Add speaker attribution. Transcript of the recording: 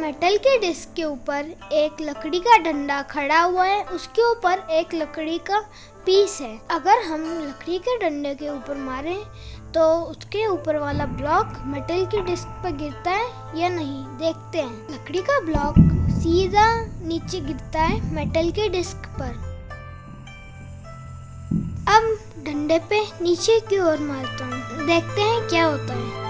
Speaker 1: Metal के disk के ऊपर एक लकड़ी का डंडा खड़ा हुआ है, उसके ऊपर एक लकड़ी का पीस है। अगर हम लकड़ी के डंडे के ऊपर मारें तो उसके ऊपर वाला ब्लॉक मेटल की डिस्क पर गिरता है या नहीं, देखते हैं। लकड़ी का ब्लॉक सीधा नीचे गिरता है मेटल के डिस्क पर। अब डंडे पे नीचे की ओर मारता हूँ, देखते हैं क्या होता है।